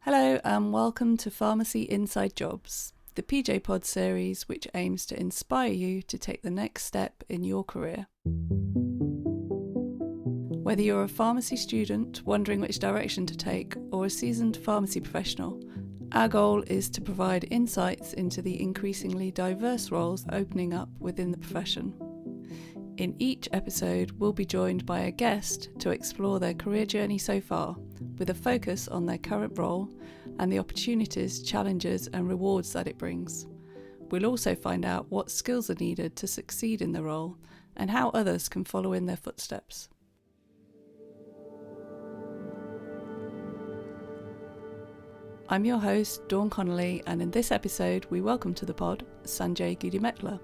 Hello and welcome to Pharmacy Inside Jobs, the PJ Pod series which aims to inspire you to take the next step in your career. Whether you're a pharmacy student wondering which direction to take or a seasoned pharmacy professional, our goal is to provide insights into the increasingly diverse roles opening up within the profession. In each episode, we'll be joined by a guest to explore their career journey so far, with a focus on their current role and the opportunities, challenges and rewards that it brings. We'll also find out what skills are needed to succeed in the role and how others can follow in their footsteps. I'm your host, Dawn Connelly, and in this episode we welcome to the pod Sanjay Gudimetla.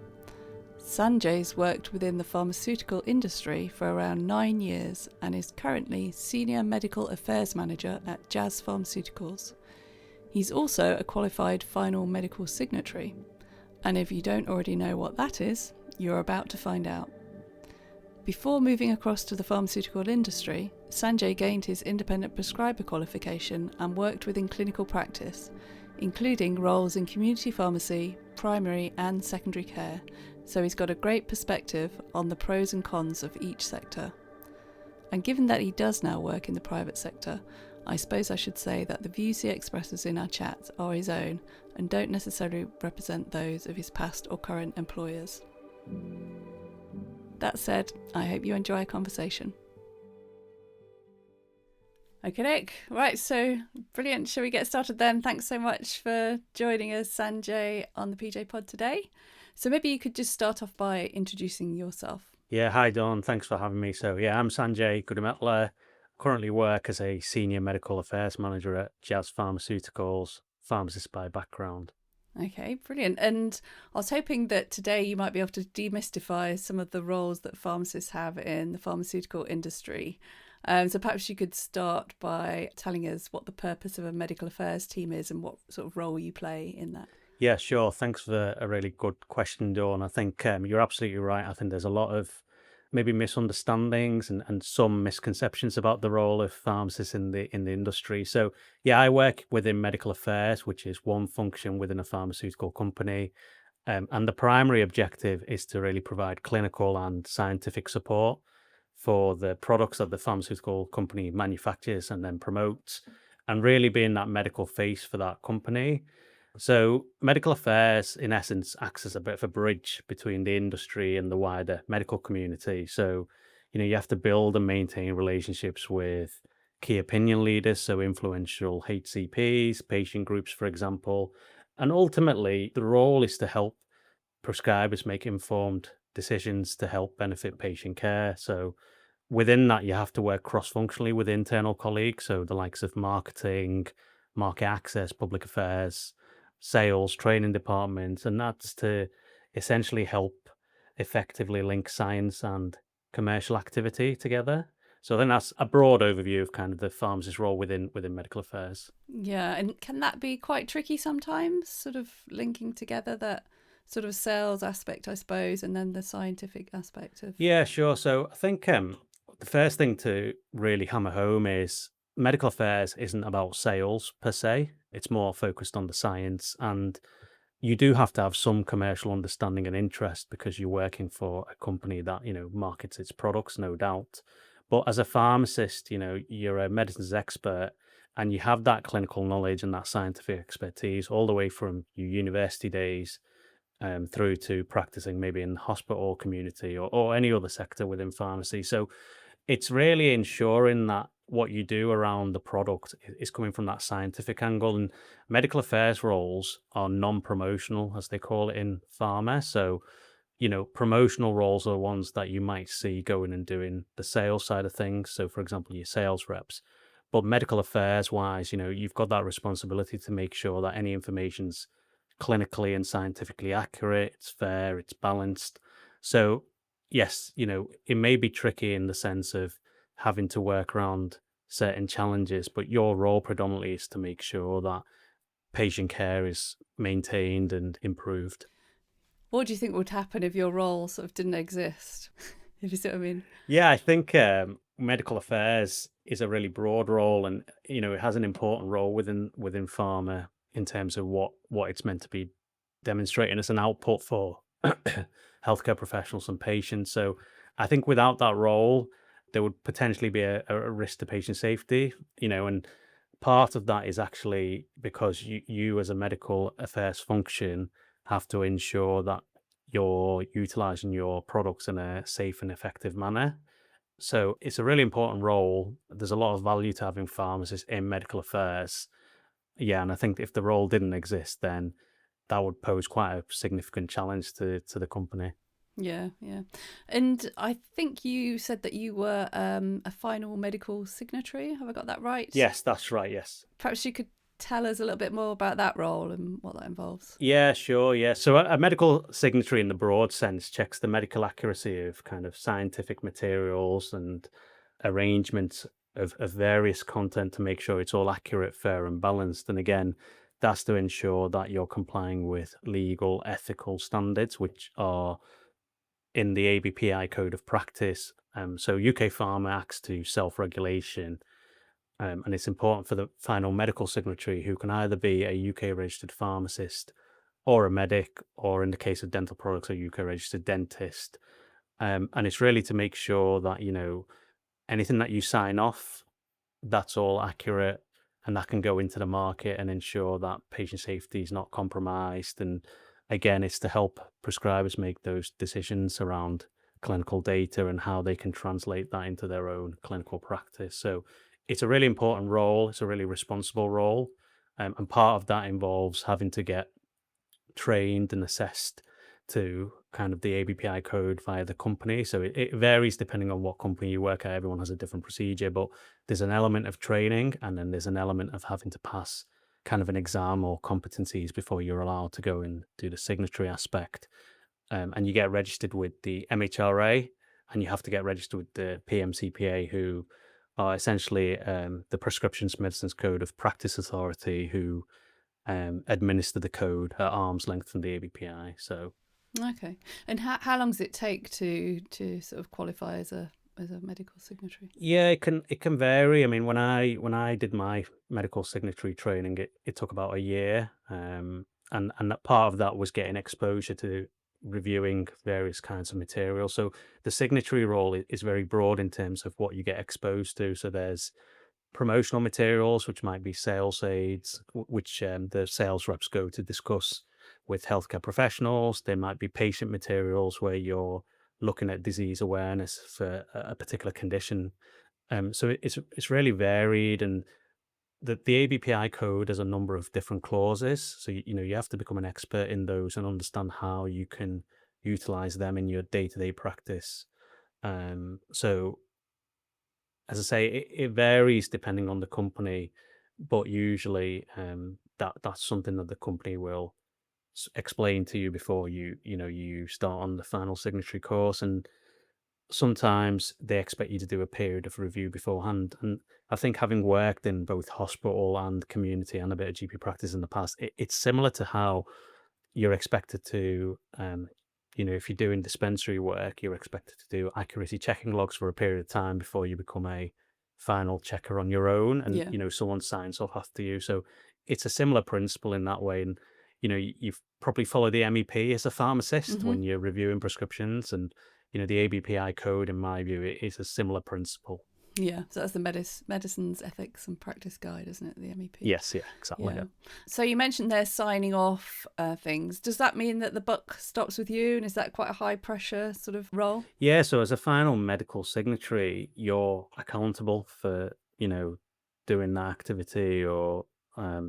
Sanjay's worked within the pharmaceutical industry for around 9 years and is currently Senior Medical Affairs Manager at Jazz Pharmaceuticals. He's also a qualified final medical signatory, and if you don't already know what that is, you're about to find out. Before moving across to the pharmaceutical industry, Sanjay gained his independent prescriber qualification and worked within clinical practice, including roles in community pharmacy, primary and secondary care, so he's got a great perspective on the pros and cons of each sector. And given that he does now work in the private sector, I suppose I should say that the views he expresses in our chat are his own and don't necessarily represent those of his past or current employers. That said, I hope you enjoy our conversation. Okay, Nick. Right, so brilliant. Shall we get started then? Thanks so much for joining us, Sanjay, on the PJ Pod today. So maybe you could just start off by introducing yourself. Yeah, hi Dawn, thanks for having me. I'm Sanjay Gudimetla, currently work as a Senior Medical Affairs Manager at Jazz Pharmaceuticals, pharmacist by background. Okay, brilliant. And I was hoping that today you might be able to demystify some of the roles that pharmacists have in the pharmaceutical industry. So perhaps you could start by telling us what the purpose of a medical affairs team is and what sort of role you play in that. Yeah, sure. Thanks for a really good question, Dawn. I think you're absolutely right. I think there's a lot of maybe misunderstandings and some misconceptions about the role of pharmacists in the industry. So yeah, I work within medical affairs, which is one function within a pharmaceutical company. And the primary objective is to really provide clinical and scientific support for the products that the pharmaceutical company manufactures and then promotes, and really being that medical face for that company. So medical affairs, in essence, acts as a bit of a bridge between the industry and the wider medical community. So, you have to build and maintain relationships with key opinion leaders, so influential HCPs, patient groups, for example. And ultimately, the role is to help prescribers make informed decisions to help benefit patient care. So within that, you have to work cross-functionally with internal colleagues, so the likes of marketing, market access, public affairs, sales, training departments, and that's to essentially help effectively link science and commercial activity together. So I think that's a broad overview of kind of the pharmacist role within medical affairs. Yeah, and can that be quite tricky sometimes, sort of linking together that sort of sales aspect, I suppose, and then the scientific aspect of... Yeah, sure. So I think the first thing to really hammer home is medical affairs isn't about sales per se. It's more focused on the science, and you do have to have some commercial understanding and interest because you're working for a company that, markets its products, no doubt. But as a pharmacist, you're a medicines expert and you have that clinical knowledge and that scientific expertise all the way from your university days through to practicing maybe in the hospital community or any other sector within pharmacy. So it's really ensuring that what you do around the product is coming from that scientific angle. And medical affairs roles are non-promotional, as they call it in pharma. So, promotional roles are ones that you might see going and doing the sales side of things. So, for example, your sales reps. But medical affairs wise, you've got that responsibility to make sure that any information's clinically and scientifically accurate, it's fair, it's balanced. So yes, it may be tricky in the sense of having to work around certain challenges, but your role predominantly is to make sure that patient care is maintained and improved. What do you think would happen if your role sort of didn't exist? If you see what I mean? Yeah, I think medical affairs is a really broad role, and it has an important role within pharma in terms of what it's meant to be demonstrating as an output for healthcare professionals and patients. So I think without that role, there would potentially be a risk to patient safety, and part of that is actually because you as a medical affairs function have to ensure that you're utilizing your products in a safe and effective manner. So it's a really important role. There's a lot of value to having pharmacists in medical affairs. Yeah, and I think if the role didn't exist, then that would pose quite a significant challenge to the company. Yeah, yeah. And I think you said that you were a final medical signatory. Have I got that right? Yes, that's right. Yes. Perhaps you could tell us a little bit more about that role and what that involves. Yeah, sure. Yeah. So a medical signatory in the broad sense checks the medical accuracy of kind of scientific materials and arrangements of various content to make sure it's all accurate, fair, and balanced. And again, that's to ensure that you're complying with legal, ethical standards, which are in the ABPI Code of Practice. So UK Pharma acts to self-regulation, and it's important for the final medical signatory, who can either be a UK registered pharmacist or a medic, or in the case of dental products, a UK registered dentist. And it's really to make sure that, anything that you sign off, that's all accurate, and that can go into the market and ensure that patient safety is not compromised. And again, it's to help prescribers make those decisions around clinical data and how they can translate that into their own clinical practice. So it's a really important role. It's a really responsible role. And part of that involves having to get trained and assessed to kind of the ABPI code via the company. So it varies depending on what company you work at. Everyone has a different procedure, but there's an element of training, and then there's an element of having to pass kind of an exam or competencies before you're allowed to go and do the signatory aspect. And you get registered with the MHRA, and you have to get registered with the PMCPA, who are essentially the Prescriptions Medicines Code of Practice Authority, who administer the code at arm's length from the ABPI. So Okay. And how long does it take to sort of qualify as a medical signatory? yeah, it can vary. I mean, when I did my medical signatory training, it took about a year, and that part of that was getting exposure to reviewing various kinds of material. So the signatory role is very broad in terms of what you get exposed to. So there's promotional materials, which might be sales aids, which the sales reps go to discuss with healthcare professionals. There might be patient materials where you're looking at disease awareness for a particular condition. So it's really varied, and the ABPI code has a number of different clauses. So you have to become an expert in those and understand how you can utilize them in your day-to-day practice. So as I say, it varies depending on the company, but usually that's something that the company will explain to you before you start on the final signatory course. And sometimes they expect you to do a period of review beforehand. And I think, having worked in both hospital and community and a bit of GP practice in the past, it's similar to how you're expected to, if you're doing dispensary work, you're expected to do accuracy checking logs for a period of time before you become a final checker on your own, and Yeah. someone signs off after you. So it's a similar principle in that way. And you've probably followed the MEP as a pharmacist Hmm. when you're reviewing prescriptions, and the ABPI code, in my view, it is a similar principle. Yeah. So that's the Medicines Ethics and Practice Guide, isn't it? The MEP. Yes, yeah, exactly. Yeah. Yeah. So you mentioned they're signing off things. Does that mean that the buck stops with you? And is that quite a high pressure sort of role? Yeah, so as a final medical signatory, you're accountable for, doing that activity, or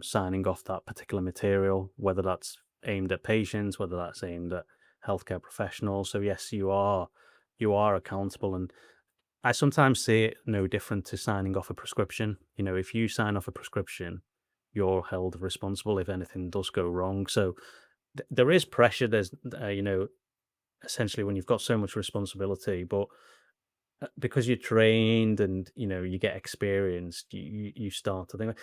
signing off that particular material, whether that's aimed at patients, whether that's aimed at healthcare professionals. So yes, you are accountable. And I sometimes see it no different to signing off a prescription. If you sign off a prescription, you're held responsible if anything does go wrong. So there is pressure. There's, essentially, when you've got so much responsibility, but because you're trained and you get experienced, you start to think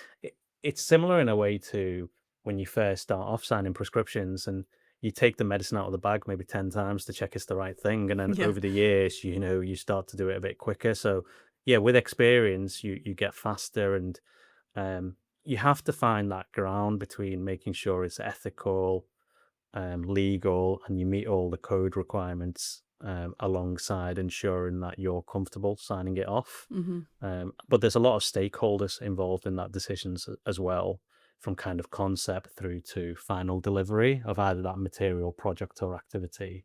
it's similar in a way to when you first start off signing prescriptions, and you take the medicine out of the bag maybe 10 times to check it's the right thing, and then Yeah. over the years, you start to do it a bit quicker. So yeah, with experience, you get faster, and you have to find that ground between making sure it's ethical, legal, and you meet all the code requirements alongside ensuring that you're comfortable signing it off. Hmm. But there's a lot of stakeholders involved in that decisions as well, from kind of concept through to final delivery of either that material, project, or activity.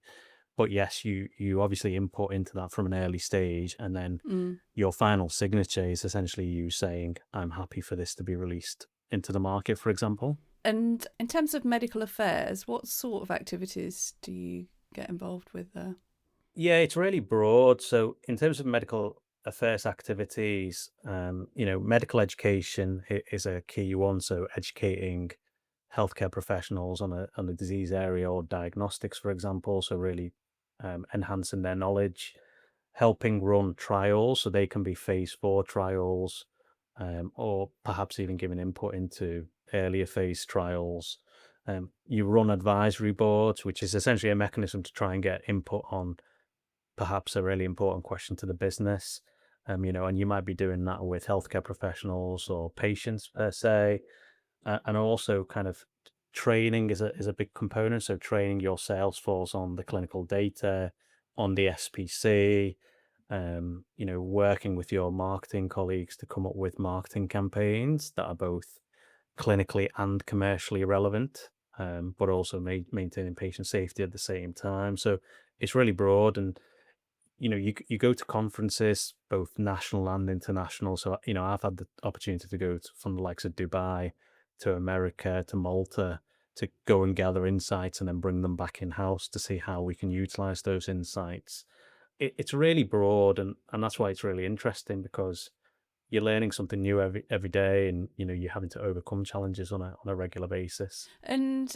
But yes, you obviously input into that from an early stage, and then Mm. your final signature is essentially you saying, "I'm happy for this to be released into the market," for example. And in terms of medical affairs, what sort of activities do you get involved with there? Yeah, it's really broad. So, in terms of medical affairs activities, medical education is a key one. So, educating healthcare professionals on a disease area or diagnostics, for example. So, really enhancing their knowledge, helping run trials, so they can be phase 4 trials, or perhaps even giving input into earlier phase trials. You run advisory boards, which is essentially a mechanism to try and get input on perhaps a really important question to the business. And you might be doing that with healthcare professionals or patients per se, and also kind of training is a big component. So training your sales force on the clinical data, on the SPC, working with your marketing colleagues to come up with marketing campaigns that are both clinically and commercially relevant, but also maintaining patient safety at the same time. So it's really broad, and you go to conferences, both national and international. So, I've had the opportunity to go from the likes of Dubai to America to Malta to go and gather insights and then bring them back in house to see how we can utilize those insights. It's really broad, and that's why it's really interesting, because you're learning something new every day, and you're having to overcome challenges on a regular basis. And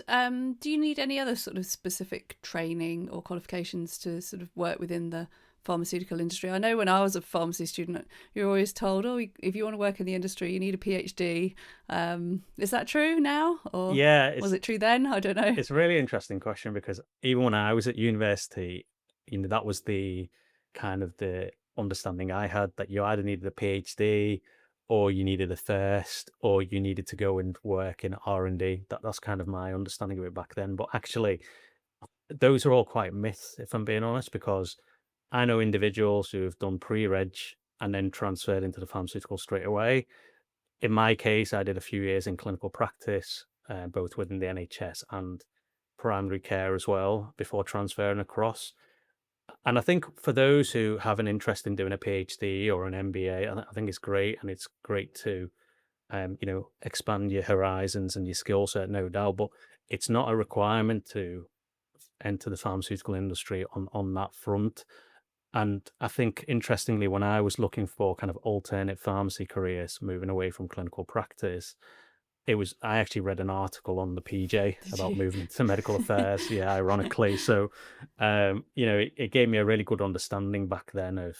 do you need any other sort of specific training or qualifications to sort of work within the pharmaceutical industry? I know when I was a pharmacy student, you're always told, oh, if you want to work in the industry, you need a PhD. Is that true now? Or Yeah, was it true then? I don't know. it's a really interesting question, because even when I was at university, that was the kind of the understanding I had, that you either needed a PhD or you needed a first, or you needed to go and work in R&D. That's kind of my understanding of it back then. But actually, those are all quite myths, if I'm being honest, because I know individuals who have done pre-reg and then transferred into the pharmaceutical straight away. In my case, I did a few years in clinical practice, both within the NHS and primary care as well, before transferring across. And I think for those who have an interest in doing a PhD or an MBA, I think it's great, and it's great to expand your horizons and your skill set, no doubt. But it's not a requirement to enter the pharmaceutical industry on that front. And I think, interestingly, when I was looking for kind of alternate pharmacy careers, moving away from clinical practice, I actually read an article on the PJ Did about you? moving into medical affairs. Yeah, ironically. So, it gave me a really good understanding back then of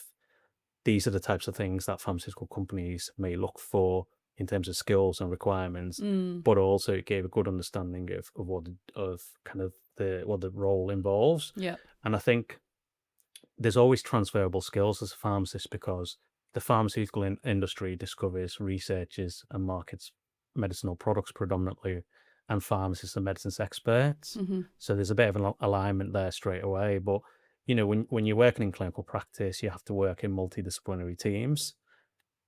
these are the types of things that pharmaceutical companies may look for in terms of skills and requirements, Mm, but also it gave a good understanding of kind of what the role involves. yeah. And I think there's always transferable skills as a pharmacist, because the pharmaceutical industry discovers, researches, and markets medicinal products predominantly, and pharmacists and medicines experts. Hmm. So there's a bit of an alignment there straight away. But when you're working in clinical practice, you have to work in multidisciplinary teams.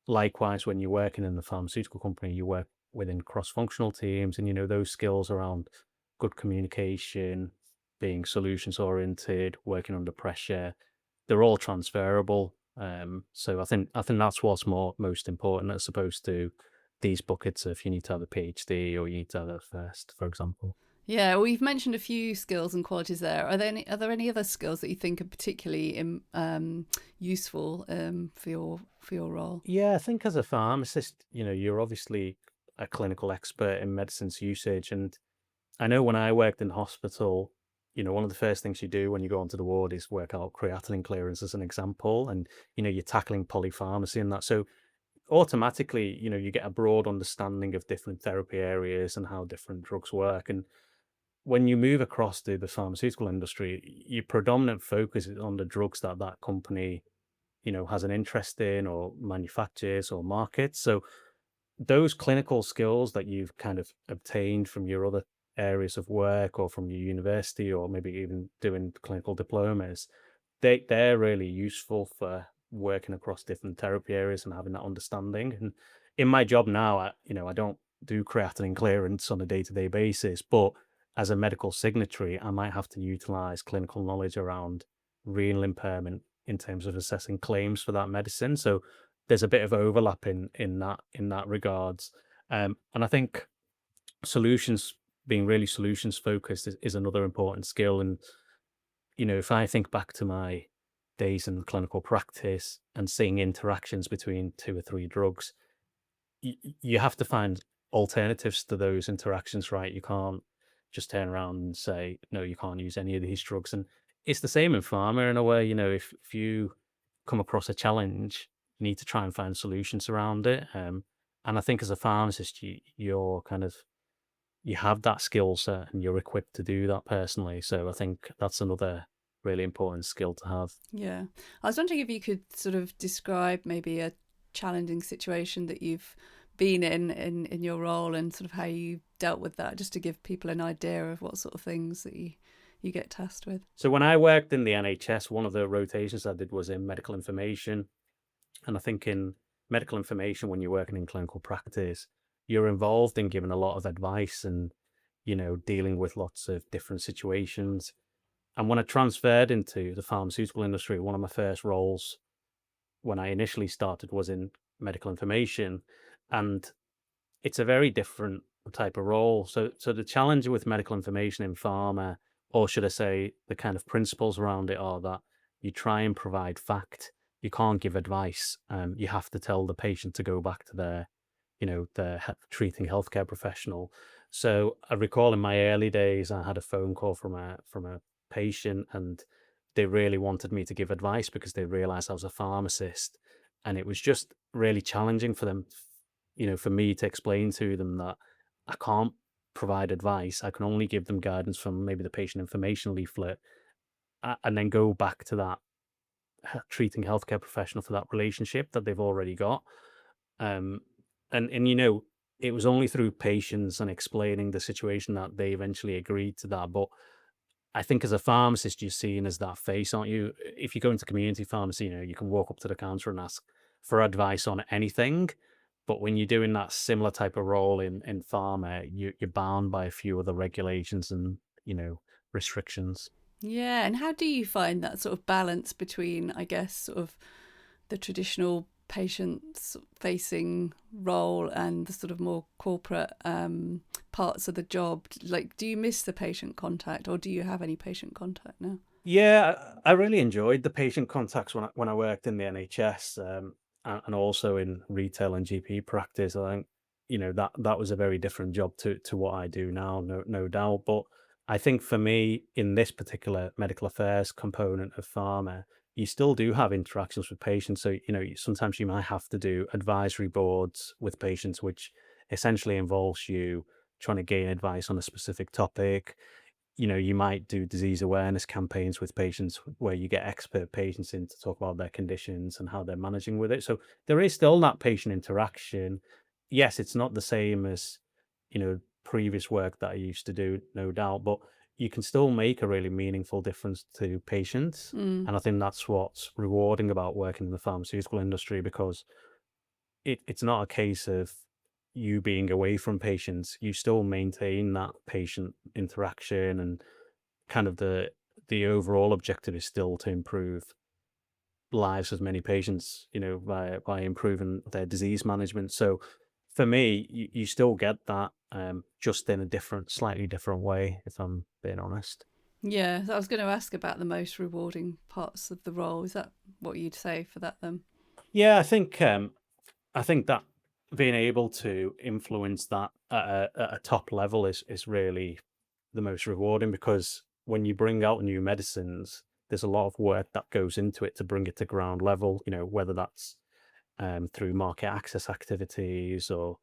Likewise, when you're working in the pharmaceutical company, you work within cross-functional teams, and those skills around good communication, being solutions oriented, working under pressure, they're all transferable. So I think that's what's most important, as opposed to these buckets of you need to have a PhD or you need to have a first, for example. Yeah, well, you've mentioned a few skills and qualities there. Are there any other skills that you think are particularly useful for your role? Yeah, I think as a pharmacist, you're obviously a clinical expert in medicines usage. And I know when I worked in hospital, one of the first things you do when you go onto the ward is work out creatinine clearance, as an example. And, you're tackling polypharmacy and that. So automatically, you get a broad understanding of different therapy areas and how different drugs work. And when you move across to the pharmaceutical industry, your predominant focus is on the drugs that company has an interest in or manufactures or markets. So those clinical skills that you've kind of obtained from your other areas of work or from your university or maybe even doing clinical diplomas, they're really useful for working across different therapy areas and having that understanding. And in my job now, I don't do creatinine clearance on a day-to-day basis, but as a medical signatory, I might have to utilize clinical knowledge around renal impairment in terms of assessing claims for that medicine. So there's a bit of overlap in that regards. And I think solutions being really solutions focused is another important skill. And if I think back to my days in clinical practice and seeing interactions between two or three drugs, you have to find alternatives to those interactions, right? You can't just turn around and say, no, you can't use any of these drugs. And it's the same in pharma in a way. If you come across a challenge, you need to try and find solutions around it. And I think as a pharmacist, you have that skill set and you're equipped to do that personally. So I think that's another really important skill to have. Yeah. I was wondering if you could sort of describe maybe a challenging situation that you've been in your role and sort of how you dealt with that, just to give people an idea of what sort of things that you get tasked with. So when I worked in the NHS, one of the rotations I did was in medical information. And I think in medical information, when you're working in clinical practice, you're involved in giving a lot of advice and, dealing with lots of different situations. And when I transferred into the pharmaceutical industry, one of my first roles when I initially started was in medical information. And it's a very different type of role. So the challenge with medical information in pharma, or should I say, the kind of principles around it are that you try and provide fact. You can't give advice. You have to tell the patient to go back to their treating healthcare professional. So I recall in my early days, I had a phone call from a patient, and they really wanted me to give advice because they realized I was a pharmacist, and it was just really challenging for them, for me to explain to them that I can't provide advice. I can only give them guidance from maybe the patient information leaflet, and then go back to that treating healthcare professional for that relationship that they've already got. Um, and it was only through patience and explaining the situation that they eventually agreed to that. But I think as a pharmacist, you're seen as that face, aren't you? If you go into community pharmacy, you can walk up to the counter and ask for advice on anything. But when you're doing that similar type of role in pharma, you're bound by a few other regulations and, restrictions. Yeah, and how do you find that sort of balance between, I guess, sort of the traditional patients facing role and the sort of more corporate parts of the job? Like, do you miss the patient contact, or do you have any patient contact now? Yeah, I really enjoyed the patient contacts when I worked in the NHS, and also in retail and GP practice. I think that was a very different job to what I do now, no doubt. But I think for me, in this particular medical affairs component of pharma, you still do have interactions with patients. So sometimes you might have to do advisory boards with patients, which essentially involves you trying to gain advice on a specific topic. You might do disease awareness campaigns with patients where you get expert patients in to talk about their conditions and how they're managing with it. So there is still that patient interaction. Yes, it's not the same as, previous work that I used to do, no doubt, but you can still make a really meaningful difference to patients. Mm. And I think that's what's rewarding about working in the pharmaceutical industry, because it's not a case of you being away from patients. You still maintain that patient interaction, and kind of the overall objective is still to improve lives of many patients, by improving their disease management. So for me, you still get that, just in a slightly different way, if I'm being honest. Yeah, so I was going to ask about the most rewarding parts of the role. Is that what you'd say for that then? Yeah, I think that being able to influence that at a top level is really the most rewarding, because when you bring out new medicines, there's a lot of work that goes into it to bring it to ground level, whether that's through market access activities or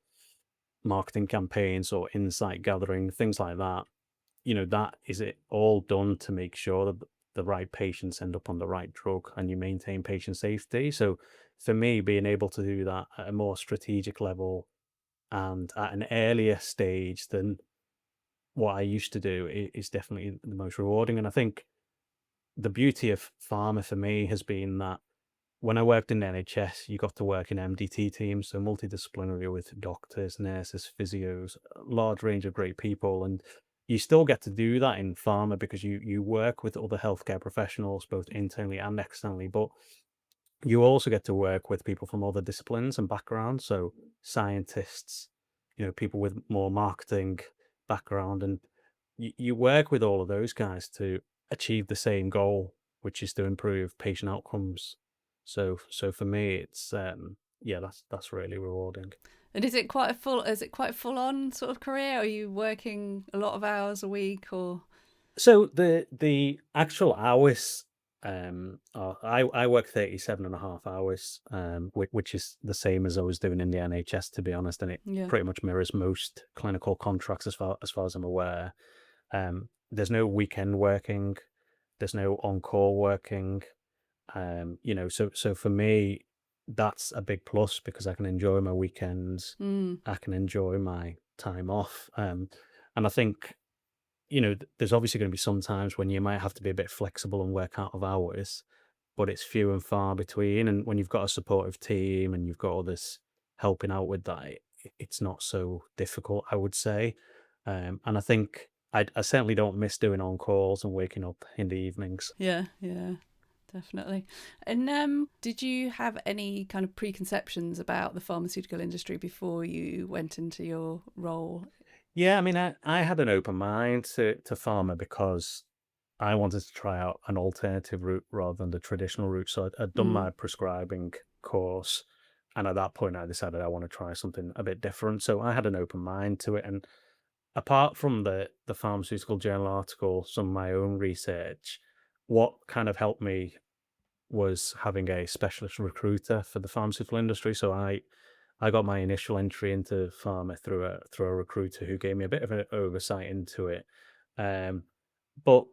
marketing campaigns or insight gathering, things like that. That is it all done to make sure that the right patients end up on the right drug and you maintain patient safety. So for me, being able to do that at a more strategic level and at an earlier stage than what I used to do is definitely the most rewarding. And I think the beauty of pharma for me has been that when I worked in the NHS, you got to work in MDT teams, so multidisciplinary with doctors, nurses, physios, a large range of great people. And you still get to do that in pharma because you work with other healthcare professionals, both internally and externally. But you also get to work with people from other disciplines and backgrounds, so scientists, people with more marketing background, and you work with all of those guys to achieve the same goal, which is to improve patient outcomes. So for me, it's yeah, that's really rewarding. And is it quite a full on sort of career? Are you working a lot of hours a week or? So the actual hours, I work 37.5 hours, which is the same as I was doing in the NHS, to be honest, and it Yeah. pretty much mirrors most clinical contracts as far as I'm aware. There's no weekend working, there's no on-call working, so for me, that's a big plus because I can enjoy my weekends, I can enjoy my time off, and I think there's obviously going to be some times when you might have to be a bit flexible and work out of hours, but it's few and far between. And when you've got a supportive team and you've got others helping out with that, it's not so difficult, I would say. And I think I certainly don't miss doing on calls and waking up in the evenings. Yeah, definitely. And did you have any kind of preconceptions about the pharmaceutical industry before you went into your role? Yeah, I mean, I had an open mind to pharma because I wanted to try out an alternative route rather than the traditional route. So I'd done my prescribing course, and at that point, I decided I want to try something a bit different. So I had an open mind to it. And apart from the pharmaceutical journal article, some of my own research, what kind of helped me was having a specialist recruiter for the pharmaceutical industry. So I got my initial entry into pharma through a recruiter who gave me a bit of an oversight into it. Um, but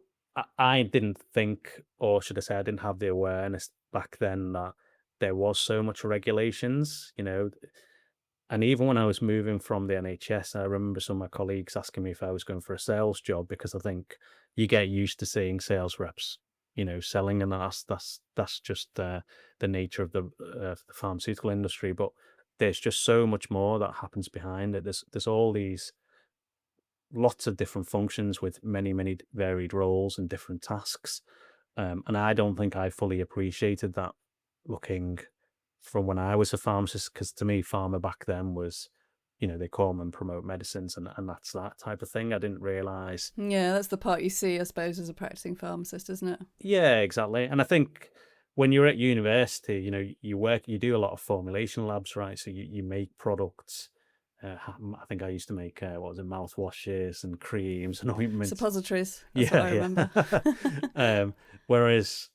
I didn't think, or should I say, I didn't have the awareness back then that there was so much regulations. And even when I was moving from the NHS, I remember some of my colleagues asking me if I was going for a sales job because I think you get used to seeing sales reps, selling, and that's just the nature of the pharmaceutical industry. But there's just so much more that happens behind it. There's all these lots of different functions with many varied roles and different tasks. And I don't think I fully appreciated that looking from when I was a pharmacist, because to me, pharma back then was, they call them and promote medicines and that's that type of thing. I didn't realize. Yeah, that's the part you see, I suppose, as a practicing pharmacist, isn't it? Yeah, exactly. And I think when you're at university, you do a lot of formulation labs, right? So you make products. I think I used to make what was it, mouthwashes and creams and ointments. Suppositories, that's what Yeah, I remember. yeah. Whereas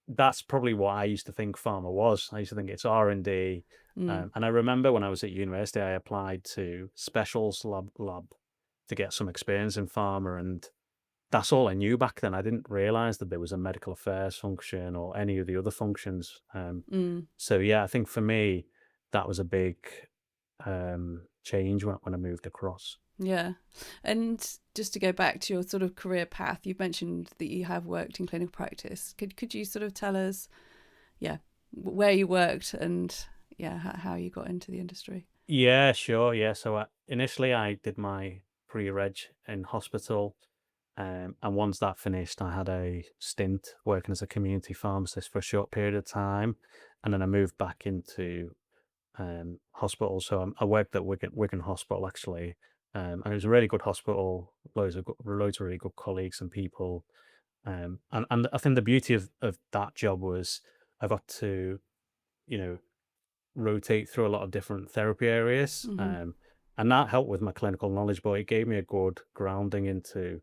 that's probably what I used to think pharma was. I used to think it's R&D. And I remember when I was at university, I applied to specials lab to get some experience in pharma, and that's all I knew back then. I didn't realize that there was a medical affairs function or any of the other functions. So yeah, I think for me, that was a big change when I moved across. Yeah. And just to go back to your sort of career path, you've mentioned that you have worked in clinical practice. Could you sort of tell us, yeah, where you worked and how you got into the industry? Yeah, sure. Yeah. So initially I did my pre-reg in hospital. And once that finished, I had a stint working as a community pharmacist for a short period of time. And then I moved back into hospital. So I worked at Wigan Hospital actually. And it was a really good hospital, loads of really good colleagues and people. And I think the beauty of that job was I got to, you know, rotate through a lot of different therapy areas. And that helped with my clinical knowledge, but it gave me a good grounding into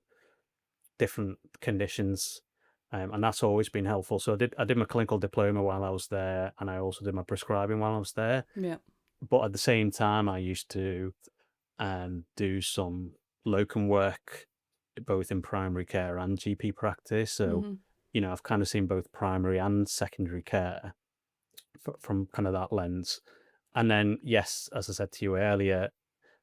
different conditions. And that's always been helpful. So I did my clinical diploma while I was there, and I also did my prescribing while I was there. Yeah. But at the same time, I used to do some locum work, both in primary care and GP practice. So I've kind of seen both primary and secondary care from kind of that lens. And then, yes, as I said to you earlier,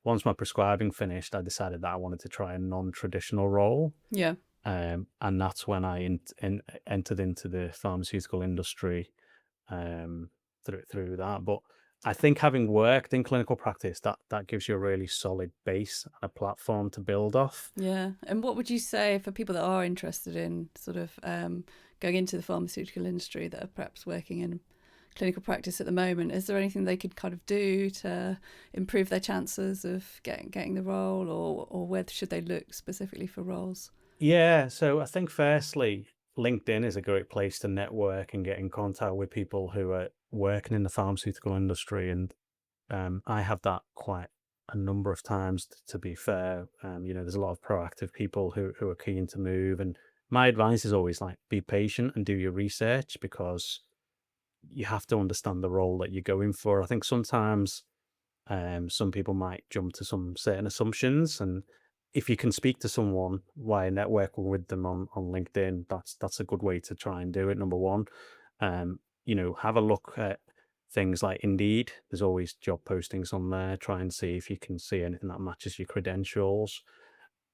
once my prescribing finished, I decided that I wanted to try a non-traditional role. Yeah. And that's when I entered into the pharmaceutical industry through that. But I think having worked in clinical practice, that gives you a really solid base and a platform to build off. Yeah. And what would you say for people that are interested in sort of going into the pharmaceutical industry that are perhaps working in clinical practice at the moment? Is there anything they could kind of do to improve their chances of getting the role, or where should they look specifically for roles? Yeah, so I think firstly, LinkedIn is a great place to network and get in contact with people who are working in the pharmaceutical industry. And I have that quite a number of times, to be fair. There's a lot of proactive people who are keen to move. And my advice is always like, be patient and do your research, because you have to understand the role that you're going for. I think sometimes some people might jump to some certain assumptions, and if you can speak to someone via networking with them on LinkedIn, that's a good way to try and do it. Number one, have a look at things like Indeed. There's always job postings on there. Try and see if you can see anything that matches your credentials.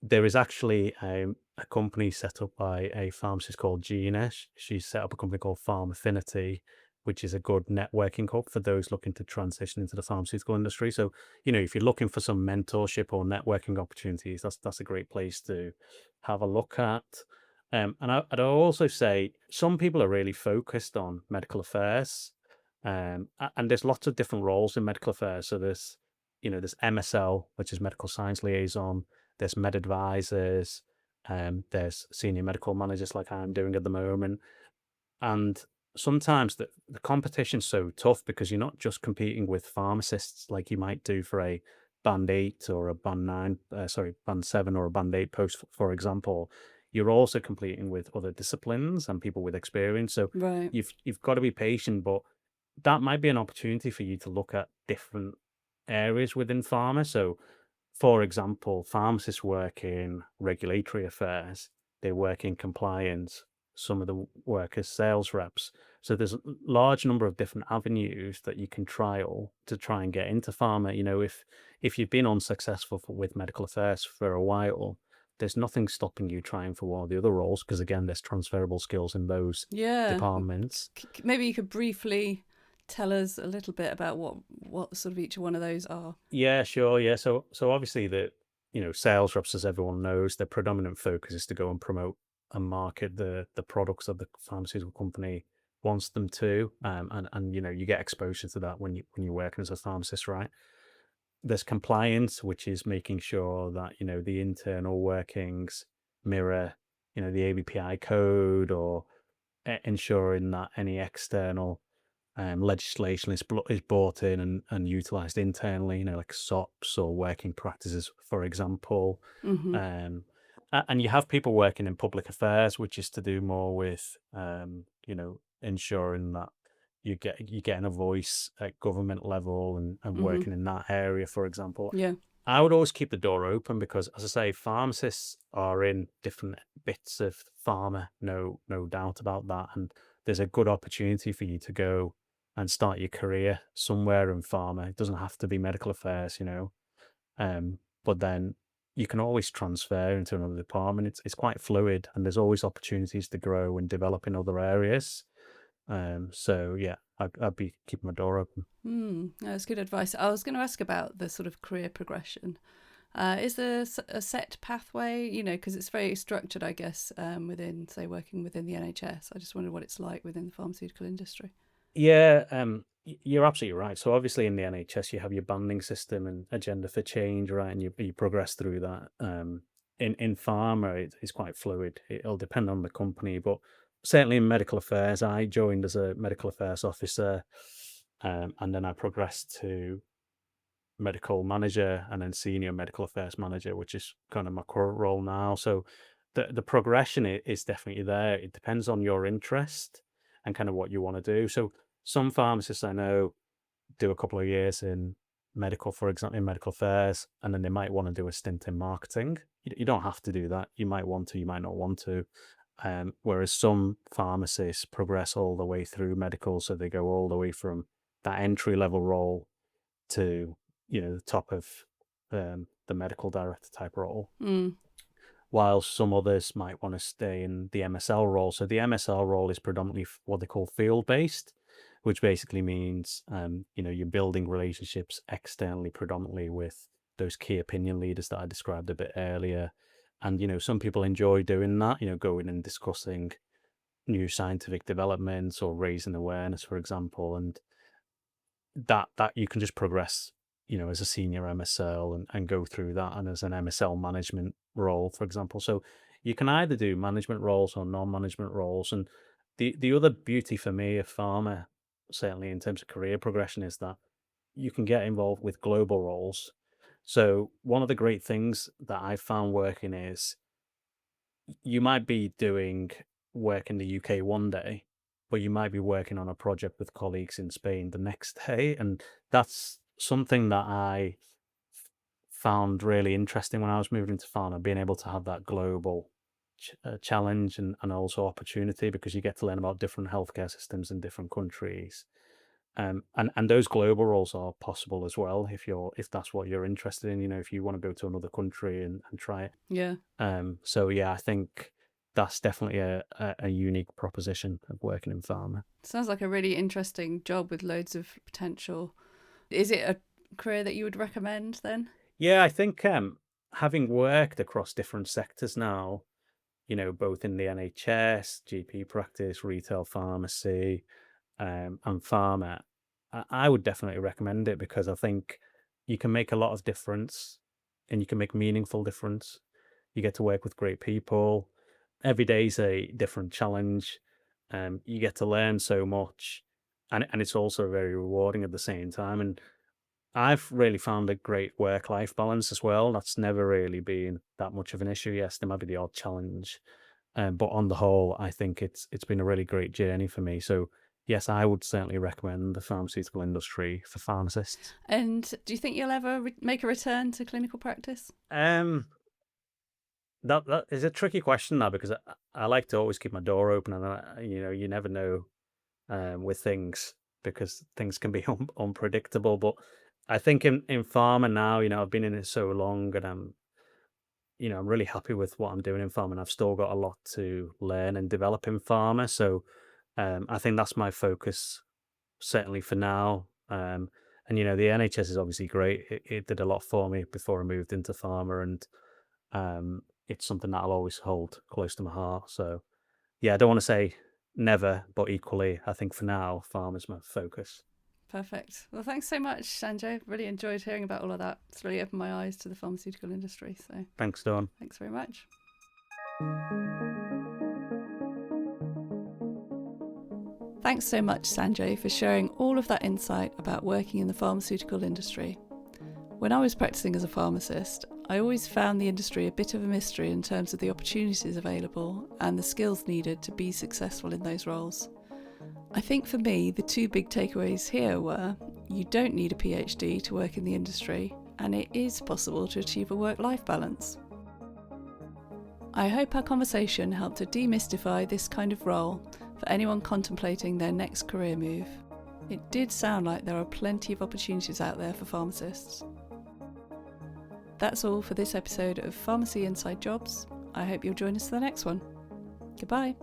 There is actually a company set up by a pharmacist called Gina. She's set up a company called Pharmafinity, which is a good networking hub for those looking to transition into the pharmaceutical industry. So, if you're looking for some mentorship or networking opportunities, that's a great place to have a look at. And I'd also say some people are really focused on medical affairs, and there's lots of different roles in medical affairs. So there's MSL, which is medical science liaison. There's med advisors, there's senior medical managers like I'm doing at the moment. And sometimes the competition's so tough because you're not just competing with pharmacists like you might do for a band 8 or a band 9, band 7 or a band 8 post, for example. You're also competing with other disciplines and people with experience. So Right. you've got to be patient, but that might be an opportunity for you to look at different areas within pharma. So for example, pharmacists work in regulatory affairs, they work in compliance, some of the work as sales reps. So there's a large number of different avenues that you can trial to try and get into pharma. If you've been unsuccessful with medical affairs for a while, there's nothing stopping you trying for one of the other roles, because again, there's transferable skills in those Yeah. departments. Maybe you could briefly tell us a little bit about what sort of each one of those are. Yeah, sure. Yeah. So obviously sales reps, as everyone knows, their predominant focus is to go and promote and market the products that the pharmaceutical company wants them to. And you get exposure to that when you're working as a pharmacist, right? There's compliance, which is making sure that, the internal workings mirror, the ABPI code, or ensuring that any external legislation is brought in and utilized internally, like SOPs or working practices, for example. Hmm. And you have people working in public affairs, which is to do more with, ensuring that you're getting a voice at government level, and Hmm. working in that area, for example. Yeah. I would always keep the door open because, as I say, pharmacists are in different bits of pharma, no doubt about that. And there's a good opportunity for you to go and start your career somewhere in pharma. It doesn't have to be medical affairs. But then you can always transfer into another department. It's quite fluid, and there's always opportunities to grow and develop in other areas. So yeah, I'd be keeping my door open. That's good advice. I was going to ask about the sort of career progression. Is there a set pathway, because it's very structured, I guess, within, say, working within the NHS? I just wondered what it's like within the pharmaceutical industry. Yeah, you're absolutely right. So obviously in the NHS you have your banding system and agenda for change, right? And you progress through that. In pharma it's quite fluid. It'll depend on the company, but certainly in medical affairs, I joined as a medical affairs officer, and then I progressed to medical manager and then senior medical affairs manager, which is kind of my current role now. So the progression is definitely there. It depends on your interest and kind of what you want to do. So some pharmacists I know do a couple of years in medical, for example, in medical affairs, and then they might want to do a stint in marketing. You don't have to do that. You might want to, you might not want to. Whereas some pharmacists progress all the way through medical, so they go all the way from that entry level role to the top of the medical director type role. While some others might want to stay in the MSL role. So the MSL role is predominantly what they call field based, which basically means you're building relationships externally, predominantly with those key opinion leaders that I described a bit earlier. And some people enjoy doing that, going and discussing new scientific developments or raising awareness, for example, and that you can just progress as a senior MSL and go through that, and as an MSL management role, for example. So you can either do management roles or non-management roles. And the other beauty for me of pharma, certainly in terms of career progression, is that you can get involved with global roles. So one of the great things that I found working is you might be doing work in the UK one day, but you might be working on a project with colleagues in Spain the next day. And that's something that I found really interesting when I was moving into pharma, being able to have that global challenge and also opportunity, because you get to learn about different healthcare systems in different countries. And those global roles are possible as well if that's what you're interested in. If you want to go to another country and try it. Yeah. So yeah, I think that's definitely a unique proposition of working in pharma. Sounds like a really interesting job with loads of potential. Is it a career that you would recommend then? Yeah, I think having worked across different sectors now, both in the NHS, GP practice, retail pharmacy, and pharma, I would definitely recommend it, because I think you can make a lot of difference, and you can make meaningful difference. You get to work with great people. Every day is a different challenge. You get to learn so much, and it's also very rewarding at the same time. And I've really found a great work-life balance as well. That's never really been that much of an issue. Yes, there might be the odd challenge, but on the whole, I think it's been a really great journey for me. So yes, I would certainly recommend the pharmaceutical industry for pharmacists. And do you think you'll ever make a return to clinical practice? That is a tricky question now, because I like to always keep my door open, and you never know with things, because things can be unpredictable. But I think in pharma now, I've been in it so long, and I'm really happy with what I'm doing in pharma, and I've still got a lot to learn and develop in pharma. So I think that's my focus, certainly for now. And the NHS is obviously great. It did a lot for me before I moved into pharma, and it's something that I'll always hold close to my heart. So yeah, I don't want to say never, but equally, I think for now, pharma's my focus. Perfect. Well, thanks so much, Sanjay. Really enjoyed hearing about all of that. It's really opened my eyes to the pharmaceutical industry. So thanks, Dawn. Thanks very much. Thanks so much, Sanjay, for sharing all of that insight about working in the pharmaceutical industry. When I was practicing as a pharmacist, I always found the industry a bit of a mystery in terms of the opportunities available and the skills needed to be successful in those roles. I think for me, the two big takeaways here were you don't need a PhD to work in the industry, and it is possible to achieve a work-life balance. I hope our conversation helped to demystify this kind of role for anyone contemplating their next career move. It did sound like there are plenty of opportunities out there for pharmacists. That's all for this episode of Pharmacy Inside Jobs. I hope you'll join us for the next one. Goodbye.